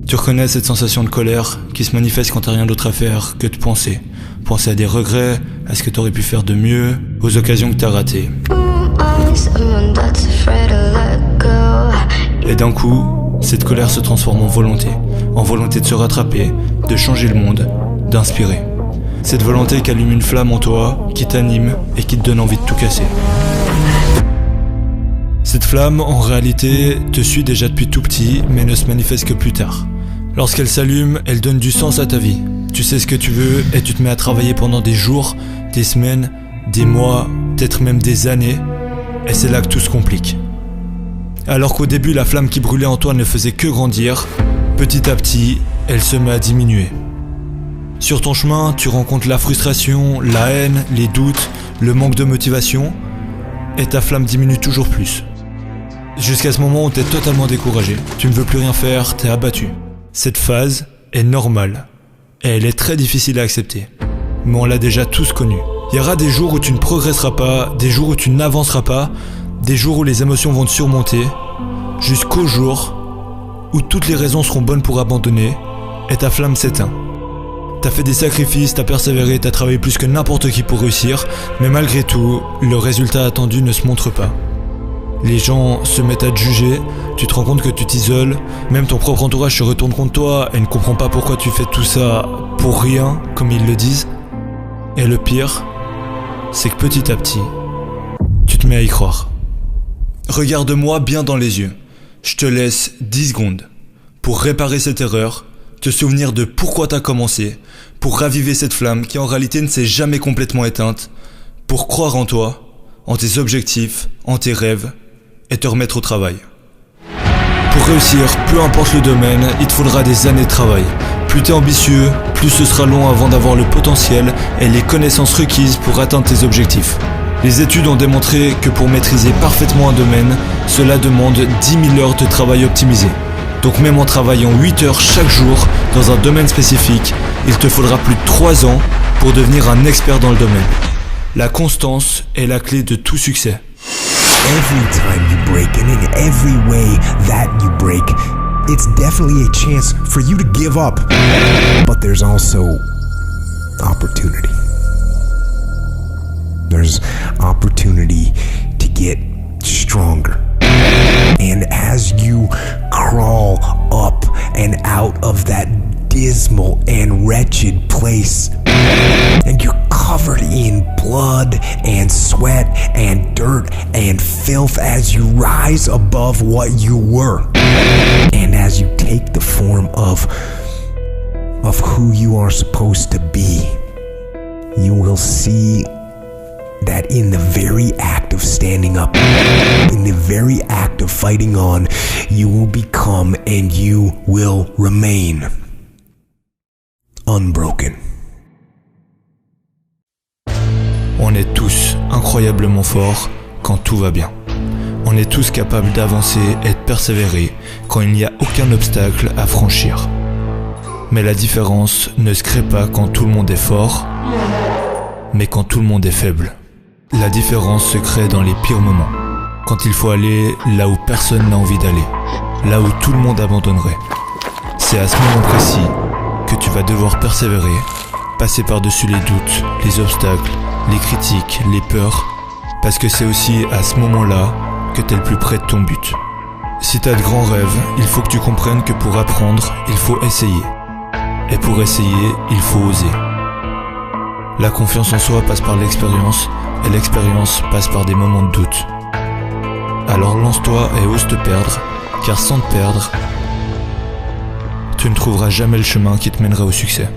Tu reconnais cette sensation de colère qui se manifeste quand t'as rien d'autre à faire que de penser. Penser à des regrets, à ce que t'aurais pu faire de mieux, aux occasions que t'as ratées. Et d'un coup, cette colère se transforme en volonté de se rattraper, de changer le monde, d'inspirer. Cette volonté qui allume une flamme en toi, qui t'anime et qui te donne envie de tout casser. Cette flamme, en réalité, te suit déjà depuis tout petit, mais ne se manifeste que plus tard. Lorsqu'elle s'allume, elle donne du sens à ta vie. Tu sais ce que tu veux et tu te mets à travailler pendant des jours, des semaines, des mois, peut-être même des années, et c'est là que tout se complique. Alors qu'au début, la flamme qui brûlait en toi ne faisait que grandir, petit à petit, elle se met à diminuer. Sur ton chemin, tu rencontres la frustration, la haine, les doutes, le manque de motivation, et ta flamme diminue toujours plus. Jusqu'à ce moment où t'es totalement découragé, tu ne veux plus rien faire, t'es abattu. Cette phase est normale, et elle est très difficile à accepter. Mais on l'a déjà tous connue. Il y aura des jours où tu ne progresseras pas, des jours où tu n'avanceras pas, des jours où les émotions vont te surmonter, jusqu'au jour où toutes les raisons seront bonnes pour abandonner, et ta flamme s'éteint. T'as fait des sacrifices, t'as persévéré, t'as travaillé plus que n'importe qui pour réussir, mais malgré tout, le résultat attendu ne se montre pas. Les gens se mettent à te juger, tu te rends compte que tu t'isoles, même ton propre entourage se retourne contre toi et ne comprend pas pourquoi tu fais tout ça pour rien, comme ils le disent. Et le pire, c'est que petit à petit, tu te mets à y croire. Regarde-moi bien dans les yeux. Je te laisse 10 secondes pour réparer cette erreur, te souvenir de pourquoi t'as commencé, pour raviver cette flamme qui en réalité ne s'est jamais complètement éteinte, pour croire en toi, en tes objectifs, en tes rêves, et te remettre au travail. Pour réussir, peu importe le domaine, il te faudra des années de travail. Plus t'es ambitieux, plus ce sera long avant d'avoir le potentiel et les connaissances requises pour atteindre tes objectifs. Les études ont démontré que pour maîtriser parfaitement un domaine, cela demande 10 000 heures de travail optimisé. Donc même en travaillant 8 heures chaque jour dans un domaine spécifique, il te faudra plus de 3 ans pour devenir un expert dans le domaine. La constance est la clé de tout succès. Every time you break, and in every way that you break, it's definitely a chance for you to give up. But there's also opportunity. There's opportunity to get stronger. And as you crawl up and out of that dismal and wretched place, and you're covered in blood and sweat and dirt and filth as you rise above what you were, and as you take the form of who you are supposed to be, you will see that in the very act of standing up, in the very act of fighting on, you will become and you will remain unbroken. On est tous incroyablement forts quand tout va bien. On est tous capables d'avancer et de persévérer quand il n'y a aucun obstacle à franchir. Mais la différence ne se crée pas quand tout le monde est fort, mais quand tout le monde est faible. La différence se crée dans les pires moments, quand il faut aller là où personne n'a envie d'aller, là où tout le monde abandonnerait. C'est à ce moment précis que tu vas devoir persévérer, passer par-dessus les doutes, les obstacles, les critiques, les peurs, parce que c'est aussi à ce moment-là que t'es le plus près de ton but. Si t'as de grands rêves, il faut que tu comprennes que pour apprendre, il faut essayer. Et pour essayer, il faut oser. La confiance en soi passe par l'expérience, et l'expérience passe par des moments de doute. Alors lance-toi et ose te perdre, car sans te perdre, tu ne trouveras jamais le chemin qui te mènera au succès.